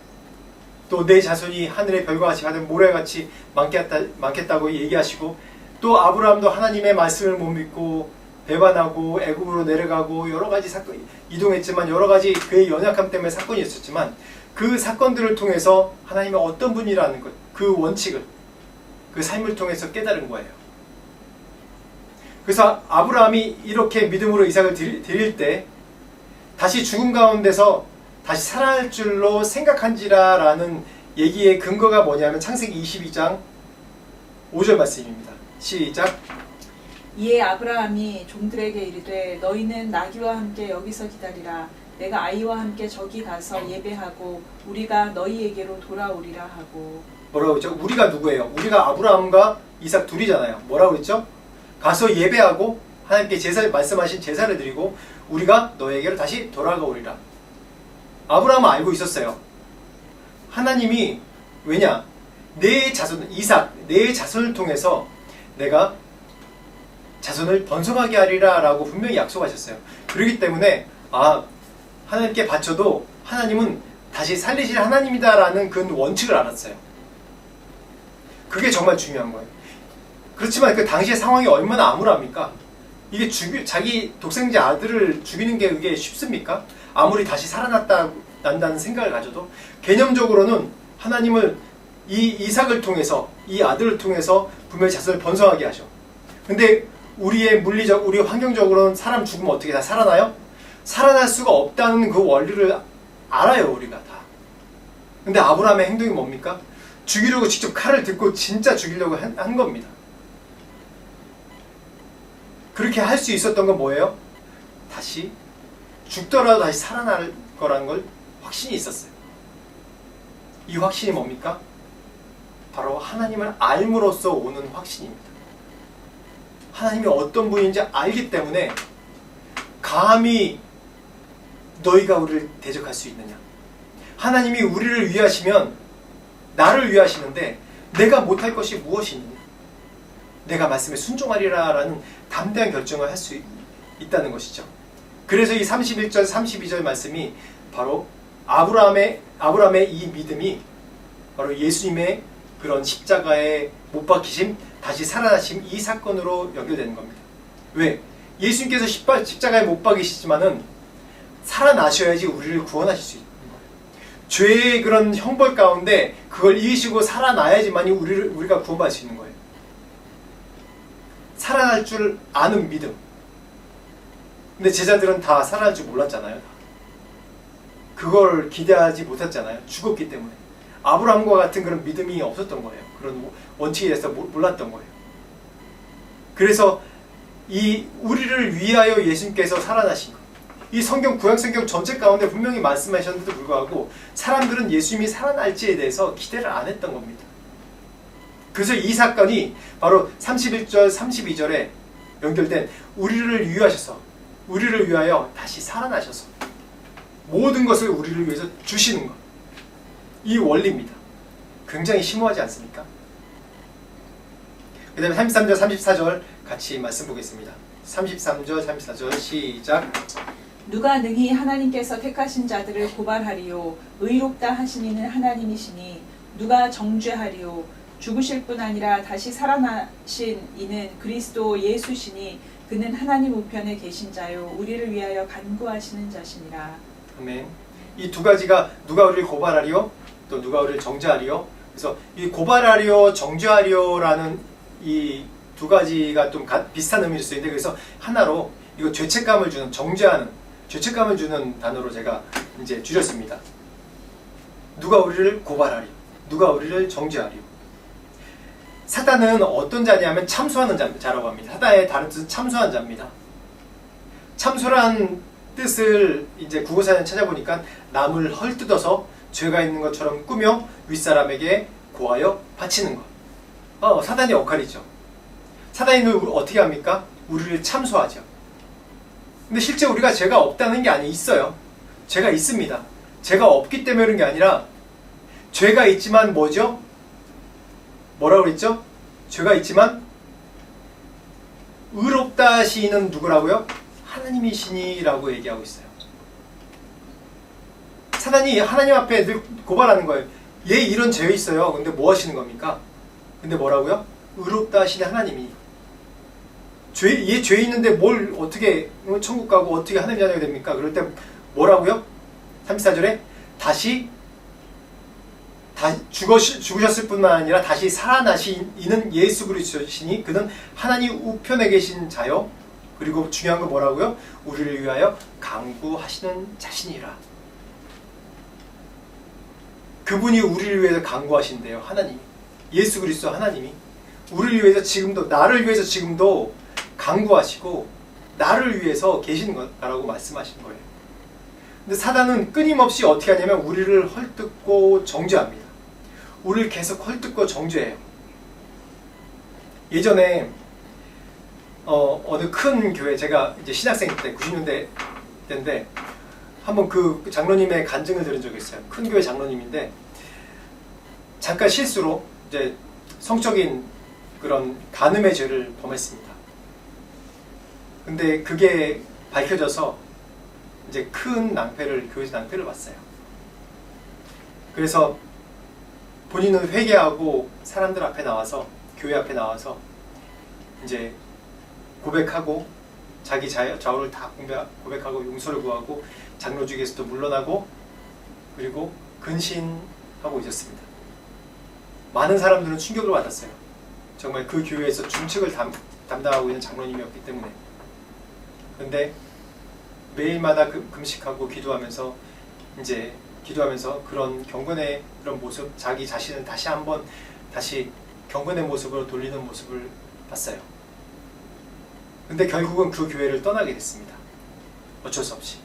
또 내 자손이 하늘의 별과 같이 하늘 모래같이 많겠다고 얘기하시고 또 아브라함도 하나님의 말씀을 못 믿고 배반하고 애굽으로 내려가고 여러 가지 사건 이동했지만 여러 가지 그의 연약함 때문에 사건이 있었지만 그 사건들을 통해서 하나님의 어떤 분이라는 것, 그 원칙을 그 삶을 통해서 깨달은 거예요. 그래서 아브라함이 이렇게 믿음으로 이삭을 드릴 때 다시 죽음 가운데서 다시 살아날 줄로 생각한지라라는 얘기의 근거가 뭐냐면 창세기 22장 5절 말씀입니다. 시작. 이에 아브라함이 종들에게 이르되 너희는 나귀와 함께 여기서 기다리라. 내가 아이와 함께 저기 가서 예배하고 우리가 너희에게로 돌아오리라 하고. 뭐라고 했죠? 우리가 누구예요? 우리가 아브라함과 이삭 둘이잖아요. 뭐라고 했죠? 가서 예배하고 하나님께 말씀하신 제사를 드리고 우리가 너에게로 다시 돌아가오리라. 아브라함은 알고 있었어요. 하나님이 왜냐? 내 자손 이삭, 내 자손을 통해서 내가 자손을 번성하게 하리라 라고 분명히 약속하셨어요. 그렇기 때문에 하나님께 바쳐도 하나님은 다시 살리실 하나님이다 라는 그 원칙을 알았어요. 그게 정말 중요한 거예요. 그렇지만 그 당시의 상황이 얼마나 암울합니까? 이게 자기 독생자 아들을 죽이는 게 그게 쉽습니까? 아무리 다시 살아난다는 생각을 가져도 개념적으로는 하나님을 이 이삭을 통해서 이 아들을 통해서 분명히 자손을 번성하게 하셔. 근데 우리의 우리 환경적으로는 사람 죽으면 어떻게 다 살아나요? 살아날 수가 없다는 그 원리를 알아요, 우리가 다. 근데 아브라함의 행동이 뭡니까? 죽이려고 직접 칼을 들고 진짜 죽이려고 한 겁니다. 그렇게 할 수 있었던 건 뭐예요? 다시 죽더라도 다시 살아날 거라는 걸 확신이 있었어요. 이 확신이 뭡니까? 바로 하나님을 알므로써 오는 확신입니다. 하나님이 어떤 분인지 알기 때문에 감히 너희가 우리를 대적할 수 있느냐? 하나님이 우리를 위하시면 나를 위하시는데 내가 못할 것이 무엇이 있느냐? 내가 말씀에 순종하리라 라는 담대한 결정을 할 수 있다는 것이죠. 그래서 이 31절 32절 말씀이 바로 아브라함의 이 믿음이 바로 예수님의 그런 십자가에 못 박히심 다시 살아나심 이 사건으로 연결되는 겁니다. 왜? 예수님께서 십자가에 못 박히시지만은 살아나셔야지 우리를 구원하실 수 있는 거예요. 죄의 그런 형벌 가운데 그걸 이기시고 살아나야지만이 우리가 구원받을 수 있는 거예요. 살아날 줄 아는 믿음. 근데 제자들은 다 살아날 줄 몰랐잖아요. 그걸 기대하지 못했잖아요. 죽었기 때문에. 아브라함과 같은 그런 믿음이 없었던 거예요. 그런 원칙에 대해서 몰랐던 거예요. 그래서 이 우리를 위하여 예수님께서 살아나신 것. 이 구약 성경 전체 가운데 분명히 말씀하셨는데도 불구하고 사람들은 예수님이 살아날지에 대해서 기대를 안 했던 겁니다. 그래서 이 사건이 바로 31절, 32절에 연결된 우리를 위하셔서, 우리를 위하여 다시 살아나셔서 모든 것을 우리를 위해서 주시는 것. 이 원리입니다. 굉장히 심오하지 않습니까? 그 다음에 33절, 34절 같이 말씀 보겠습니다. 33절, 34절 시작. 누가 능히 하나님께서 택하신 자들을 고발하리요 의롭다 하신 이는 하나님이시니 누가 정죄하리요 죽으실 뿐 아니라 다시 살아나신 이는 그리스도 예수시니 그는 하나님 우편에 계신 자요 우리를 위하여 간구하시는 자시니라. 아멘. 이 두 가지가 누가 우리를 고발하리요 또 누가 우리를 정죄하리요. 그래서 이 고발하리요 정죄하리요라는 이 두 가지가 좀 비슷한 의미일 수 있는데, 그래서 하나로 이거 죄책감을 주는, 정죄하는, 죄책감을 주는 단어로 제가 이제 줄였습니다. 누가 우리를 고발하리요 누가 우리를 정죄하리요. 사단은 어떤 자냐면 참소하는 자라고 합니다. 사단의 다른 뜻은 참소하는 자입니다. 참소란 뜻을 이제 국어사전에 찾아보니까 남을 헐뜯어서 죄가 있는 것처럼 꾸며 윗사람에게 고하여 바치는 것. 사단의 역할이죠. 사단이 어떻게 합니까? 우리를 참소하죠. 근데 실제 우리가 죄가 없다는 게 아니에요. 있어요. 죄가 있습니다. 죄가 없기 때문에 그런 게 아니라 죄가 있지만 뭐죠? 뭐라고 그랬죠? 죄가 있지만 의롭다 하시는 누구라고요? 하나님이시니라고 얘기하고 있어요. 사단이 하나님 앞에 늘 고발하는 거예요. 얘 이런 죄 있어요. 근데 뭐 하시는 겁니까? 근데 뭐라고요? 의롭다 하시는 하나님이. 얘 죄 있는데 뭘 어떻게 천국 가고 어떻게 하나님 자녀가 됩니까? 그럴 때 뭐라고요? 34절에 다시 죽으셨을 뿐만 아니라 다시 살아나신 이는 예수 그리스도시니 그는 하나님 우편에 계신 자요. 그리고 중요한 건 뭐라고요? 우리를 위하여 간구하시는 자신이라. 그분이 우리를 위해서 간구하신대요. 하나님, 예수 그리스도 하나님이 우리를 위해서 지금도, 나를 위해서 지금도 간구하시고 나를 위해서 계시는 거라고 말씀하신 거예요. 근데 사단은 끊임없이 어떻게 하냐면 우리를 헐뜯고 정죄합니다. 우리를 계속 헐뜯고 정죄해요. 예전에 어느 큰 교회, 제가 이제 신학생 때 90년대 때인데 한번 그 장로님의 간증을 들은 적이 있어요. 큰 교회 장로님인데 잠깐 실수로 이제 성적인 그런 간음의 죄를 범했습니다. 근데 그게 밝혀져서 이제 큰 낭패를, 교회에서 낭패를 봤어요. 그래서 본인은 회개하고 사람들 앞에 나와서, 교회 앞에 나와서 이제 고백하고 자기 좌우를 다 고백하고 용서를 구하고 장로직에서도 물러나고 그리고 근신하고 있었습니다. 많은 사람들은 충격을 받았어요. 정말 그 교회에서 중책을 담당하고 있는 장로님이었기 때문에. 그런데 매일마다 금식하고 기도하면서 그런 경건의 그런 모습, 자기 자신을 다시 경건의 모습으로 돌리는 모습을 봤어요. 근데 결국은 그 교회를 떠나게 됐습니다. 어쩔 수 없이.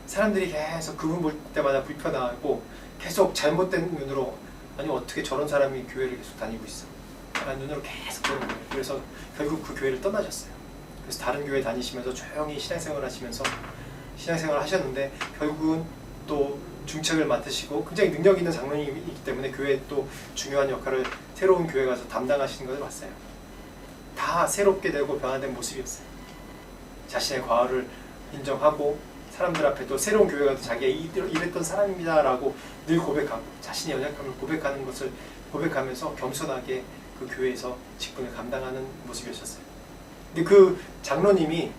사람들이 계속 그분 볼 때마다 불편하고 계속 잘못된 눈으로, 아니 어떻게 저런 사람이 교회를 계속 다니고 있어 라는 눈으로 계속 보는 거예요. 그래서 결국 그 교회를 떠나셨어요. 그래서 다른 교회 다니시면서 조용히 신앙생활 하셨는데 결국은 또 중책을 맡으시고 굉장히 능력 있는 장로님이기 때문에 교회에 또 중요한 역할을 새로운 교회 가서 담당하시는 것을 봤어요. 다 새롭게 되고 변화된 모습이었어요. 자신의 과오를 인정하고 사람들 앞에 또 새로운 교회 가서 자기가 이랬던 사람입니다 라고 늘 고백하고 자신의 연약함을 고백하는 것을 고백하면서 겸손하게 그 교회에서 직분을 감당하는 모습이었어요. 근데 그 장로님이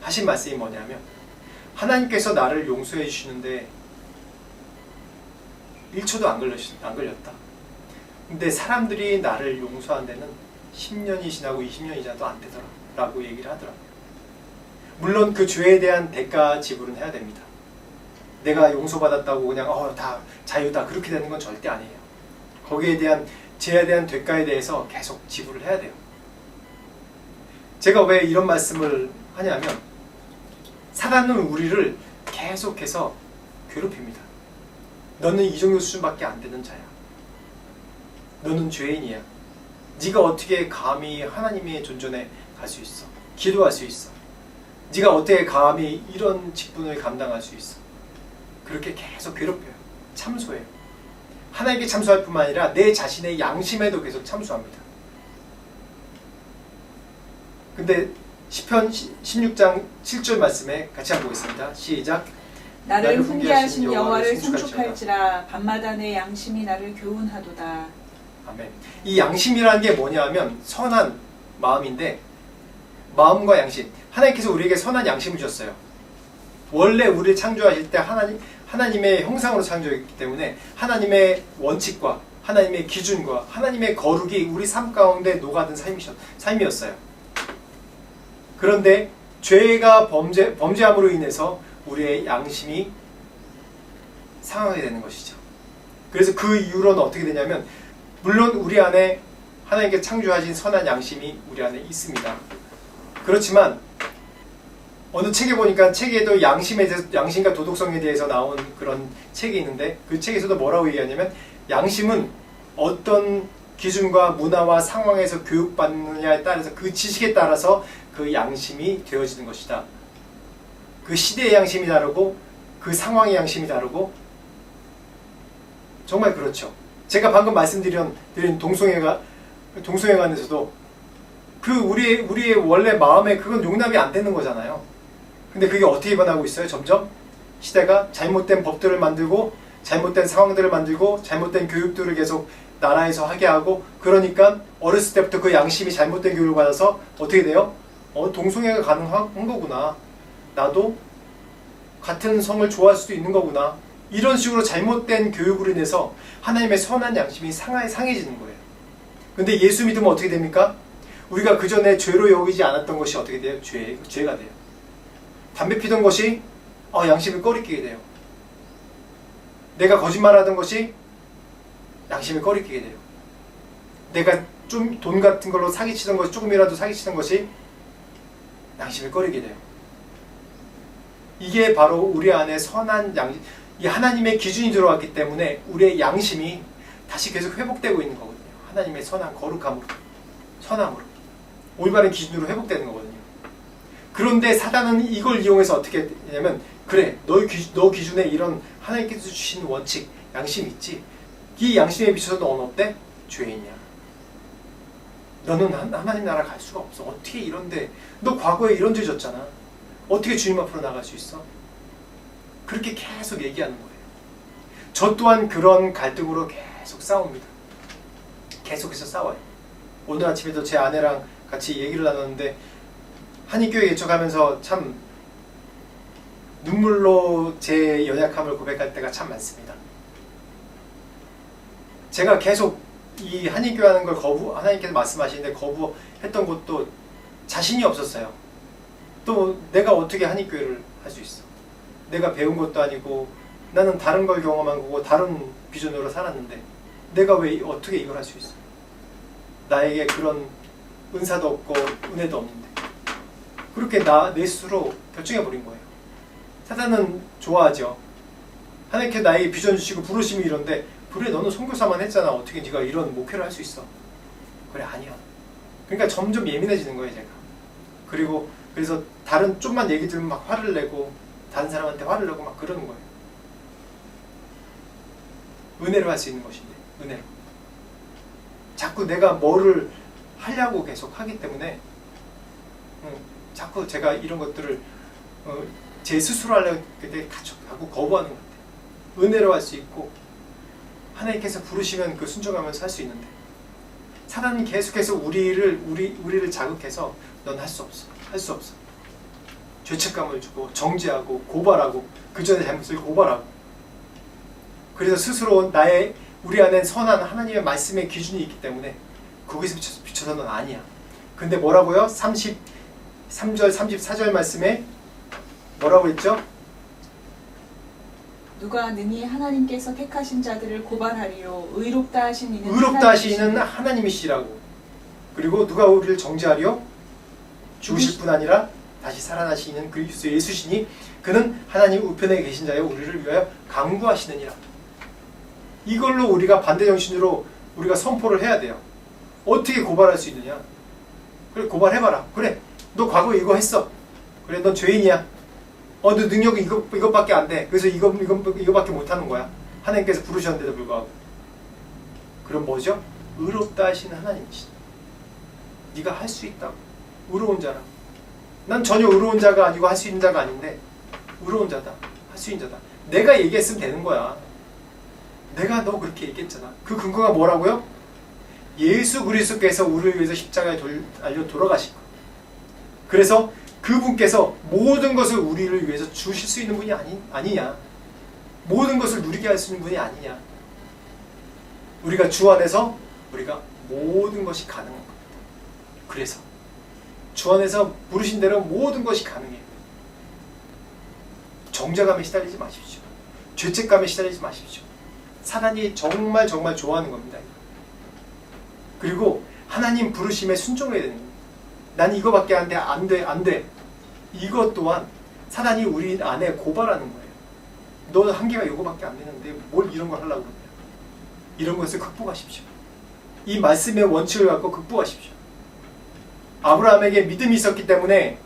하신 말씀이 뭐냐면 하나님께서 나를 용서해 주시는데 1초도 안 걸렸다. 근데 사람들이 나를 용서한 데는 10년이 지나고 20년이 지나도 안 되더라 라고 얘기를 하더라고요. 물론 그 죄에 대한 대가 지불은 해야 됩니다. 내가 용서받았다고 그냥 다 자유다 그렇게 되는 건 절대 아니에요. 거기에 대한 죄에 대한 대가에 대해서 계속 지불을 해야 돼요. 제가 왜 이런 말씀을 하냐면 사단은 우리를 계속해서 괴롭힙니다. 너는 이 정도 수준밖에 안 되는 자야. 너는 죄인이야. 네가 어떻게 감히 하나님의 존전에 갈 수 있어? 기도할 수 있어? 네가 어떻게 감히 이런 직분을 감당할 수 있어? 그렇게 계속 괴롭혀요. 참소해요. 하나님께 참소할 뿐만 아니라 내 자신의 양심에도 계속 참소합니다. 근데 시편 16장 7절 말씀에 같이 한번 보겠습니다. 시작. 나를 훈계하신 여호와를 송축할지라 밤마다 내 양심이 나를 교훈하도다. 아멘. 이 양심이라는 게 뭐냐면 선한 마음인데 마음과 양심. 하나님께서 우리에게 선한 양심을 주셨어요. 원래 우리를 창조하실 때 하나님의 형상으로 창조했기 때문에 하나님의 원칙과 하나님의 기준과 하나님의 거룩이 우리 삶 가운데 녹아든 삶이었어요. 그런데 죄가 범죄함으로 인해서 우리의 양심이 상하게 되는 것이죠. 그래서 그 이후로는 어떻게 되냐면 물론 우리 안에 하나님께 창조하신 선한 양심이 우리 안에 있습니다. 그렇지만 어느 책에 보니까 책에도 양심과 도덕성에 대해서 나온 그런 책이 있는데 그 책에서도 뭐라고 얘기하냐면 양심은 어떤 기준과 문화와 상황에서 교육받느냐에 따라서 그 지식에 따라서 그 양심이 되어지는 것이다. 그 시대의 양심이 다르고 그 상황의 양심이 다르고 정말 그렇죠. 제가 방금 말씀드린 동성애관에서도 그 우리의 원래 마음에 그건 용납이 안 되는 거잖아요. 근데 그게 어떻게 변하고 있어요? 점점 시대가 잘못된 법들을 만들고 잘못된 상황들을 만들고 잘못된 교육들을 계속 나라에서 하게 하고 그러니까 어렸을 때부터 그 양심이 잘못된 교육을 받아서 어떻게 돼요? 동성애가 가능한 거구나. 나도 같은 성을 좋아할 수도 있는 거구나. 이런 식으로 잘못된 교육으로 인해서 하나님의 선한 양심이 상해지는 거예요. 근데 예수 믿으면 어떻게 됩니까? 우리가 그전에 죄로 여기지 않았던 것이 어떻게 돼요? 죄가 돼요. 담배 피던 것이 양심을 꺼리끼게 돼요. 내가 거짓말하던 것이 양심을 꺼리끼게 돼요. 내가 좀 돈 같은 걸로 사기치던 것이 조금이라도 사기치던 것이 양심을 꺼리게 돼요. 이게 바로 우리 안에 선한 이 하나님의 기준이 들어왔기 때문에 우리의 양심이 다시 계속 회복되고 있는 거거든요. 하나님의 선한 거룩함으로, 선함으로, 올바른 기준으로 회복되는 거거든요. 그런데 사단은 이걸 이용해서 어떻게 되냐면 그래, 너 기준에 이런 하나님께서 주신 원칙, 양심 있지? 이 양심에 비춰서 너는 어때? 죄인이야. 너는 하나님 나라 갈 수가 없어. 어떻게 이런데 너 과거에 이런 죄 졌잖아. 어떻게 주님 앞으로 나갈 수 있어? 그렇게 계속 얘기하는 거예요. 저 또한 그런 갈등으로 계속 싸웁니다. 계속해서 싸워요. 오늘 아침에도 제 아내랑 같이 얘기를 나눴는데 한인교회 개척하면서 참 눈물로 제 연약함을 고백할 때가 참 많습니다. 제가 계속 이 한인교회 하는 걸 하나님께서 말씀하시는데 거부했던 것도 자신이 없었어요. 또 내가 어떻게 한인교회를 할 수 있어? 내가 배운 것도 아니고 나는 다른 걸 경험한 거고 다른 비전으로 살았는데 내가 왜 어떻게 이걸 할 수 있어? 나에게 그런 은사도 없고 은혜도 없는데 그렇게 내 스스로 결정해버린 거예요. 사단은 좋아하죠. 하나님께 나에게 비전 주시고 부르심이 이런데 그래 너는 선교사만 했잖아. 어떻게 네가 이런 목회를 할 수 있어? 그래 아니야. 그러니까 점점 예민해지는 거예요 제가. 그래서 다른 좀만 얘기 들으면 막 화를 내고 다른 사람한테 화를 내고 막 그러는 거예요. 은혜로 할 수 있는 것인데 은혜로. 자꾸 내가 뭐를 하려고 계속 하기 때문에 자꾸 제가 이런 것들을 제 스스로 하려고 그때 자꾸 거부하는 것 같아요. 은혜로 할 수 있고 하나님께서 부르시면 그 순종하면서 할 수 있는데 사단은 계속해서 우리를 자극해서 넌 할 수 없어. 할 수 없어. 죄책감을 주고 정죄하고 고발하고 그 전에 잘못을 고발하고 그래서 스스로 우리 안에 선한 하나님의 말씀의 기준이 있기 때문에 거기서 비춰서 넌 아니야. 근데 뭐라고요? 3절 34절 말씀에 뭐라고 했죠? 누가 능히 하나님께서 택하신 자들을 고발하리요 의롭다 하신 이는 의롭다 하신 이는 하나님이시라고. 그리고 누가 우리를 정죄하리요? 죽으실 뿐 아니라 다시 살아나시는 그리스도 예수시니 그는 하나님 우편에 계신 자여 우리를 위하여 강구하시느니라. 이걸로 우리가 반대 정신으로 우리가 선포를 해야 돼요. 어떻게 고발할 수 있느냐? 그래, 고발해봐라. 그래, 너 과거에 이거 했어. 그래, 너 죄인이야. 너 능력이 이것밖에 안 돼. 그래서 이거밖에 못하는 거야. 하나님께서 부르셨는데도 불구하고. 그럼 뭐죠? 의롭다 하시는 하나님이시다. 네가 할 수 있다고. 의로운 자라. 난 전혀 의로운 자가 아니고 할 수 있는 자가 아닌데 의로운 자다. 할 수 있는 자다. 내가 얘기했으면 되는 거야. 내가 너 그렇게 얘기했잖아. 그 근거가 뭐라고요? 예수 그리스도께서 우리를 위해서 십자가에 달려 돌아가신 거. 그래서 그분께서 모든 것을 우리를 위해서 주실 수 있는 분이 아니냐. 모든 것을 누리게 할 수 있는 분이 아니냐. 우리가 주 안에서 우리가 모든 것이 가능한 겁니다. 그래서 주 안에서 부르신 대로 모든 것이 가능해요. 정죄감에 시달리지 마십시오. 죄책감에 시달리지 마십시오. 사단이 정말 좋아하는 겁니다. 그리고 하나님 부르심에 순종해야 되는 겁니다. 난 이거밖에 안 돼. 이것 또한 사단이 우리 안에 고발하는 거예요. 너 한계가 이거밖에 안 되는데 뭘 이런 걸 하려고 그러냐. 이런 것을 극복하십시오. 이 말씀의 원칙을 갖고 극복하십시오. 아브라함에게 믿음이 있었기 때문에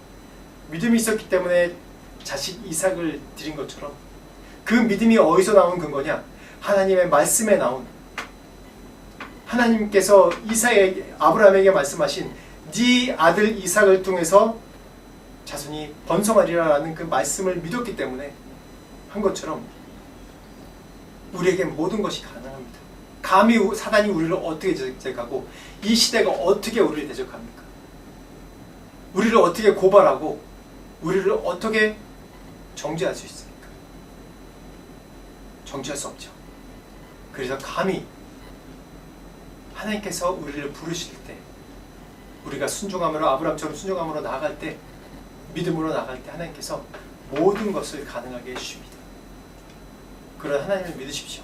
자식 이삭을 드린 것처럼 그 믿음이 어디서 나온 근거냐? 하나님의 말씀에 나온, 하나님께서 아브라함에게 말씀하신 네 아들 이삭을 통해서 자손이 번성하리라는 그 말씀을 믿었기 때문에 한 것처럼 우리에게 모든 것이 가능합니다. 감히 사단이 우리를 어떻게 대적하고 이 시대가 어떻게 우리를 대적합니까? 우리를 어떻게 고발하고 우리를 어떻게 정죄할 수 있습니까? 정죄할 수 없죠. 그래서 감히 하나님께서 우리를 부르실 때 우리가 순종함으로 아브라함처럼 순종함으로 나아갈 때 믿음으로 나아갈 때 하나님께서 모든 것을 가능하게 해주십니다. 그런 하나님을 믿으십시오.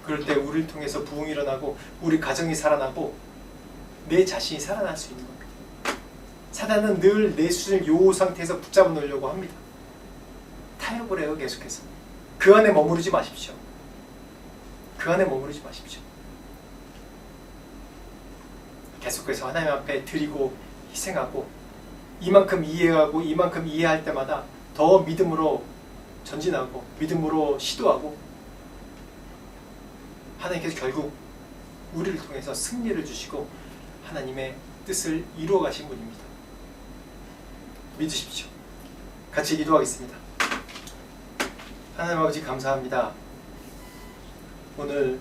그럴 때 우리를 통해서 부흥이 일어나고 우리 가정이 살아나고 내 자신이 살아날 수 있는 겁니다. 사단은 늘 내 수준을 요 상태에서 붙잡아 놓으려고 합니다. 타협을 해요. 계속해서. 그 안에 머무르지 마십시오. 그 안에 머무르지 마십시오. 계속해서 하나님 앞에 드리고 희생하고 이만큼 이해하고 이만큼 이해할 때마다 더 믿음으로 전진하고 믿음으로 시도하고 하나님께서 결국 우리를 통해서 승리를 주시고 하나님의 뜻을 이루어 가신 분입니다. 믿으십시오. 같이 기도하겠습니다. 하나님 아버지 감사합니다. 오늘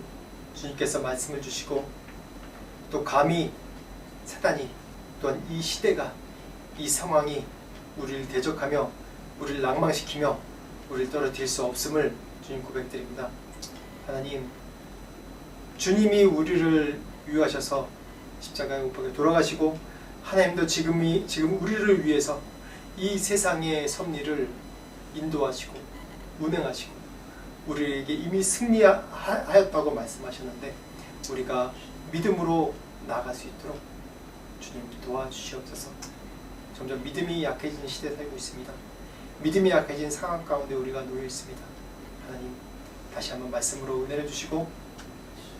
주님께서 말씀을 주시고 또 감히 사단이 또한 이 시대가 이 상황이 우리를 대적하며 우리를 낭망시키며 우리를 떨어뜨릴 수 없음을 주님 고백드립니다. 하나님 주님이 우리를 위하셔서 십자가에 못 박혀 돌아가시고 하나님도 지금 우리를 위해서 이 세상의 섭리를 인도하시고 운행하시고 우리에게 이미 승리하였다고 말씀하셨는데 우리가 믿음으로 나아갈 수 있도록 주님 도와주시옵소서. 점점 믿음이 약해지는 시대에 살고 있습니다. 믿음이 약해진 상황 가운데 우리가 놓여 있습니다. 하나님 다시 한번 말씀으로 은혜를 주시고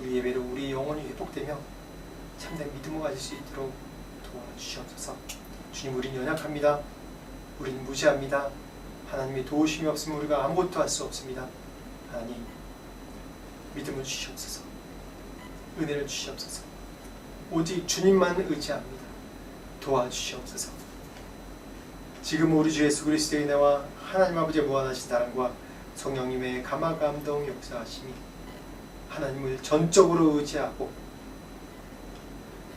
우리 예배로 우리 영혼이 회복되며 참된 믿음을 가질 수 있도록 도와주시옵소서. 주님 우리는 연약합니다. 우리는 무지합니다. 하나님의 도우심이 없으면 우리가 아무것도 할 수 없습니다. 하나님 믿음을 주시옵소서. 은혜를 주시옵소서. 오직 주님만 의지합니다. 도와주시옵소서. 지금 우리 주 예수 그리스도의 은혜와 하나님 아버지의 무한하신 사랑과 성령님의 감화감동 역사하심이 하나님을 전적으로 의지하고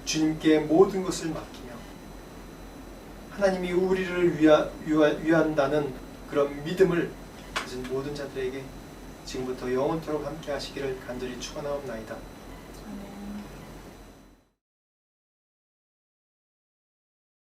주님께 모든 것을 맡기며 하나님이 우리를 위한다는 그런 믿음을 가진 모든 자들에게 지금부터 영원토록 함께 하시기를 간절히 축원하옵나이다.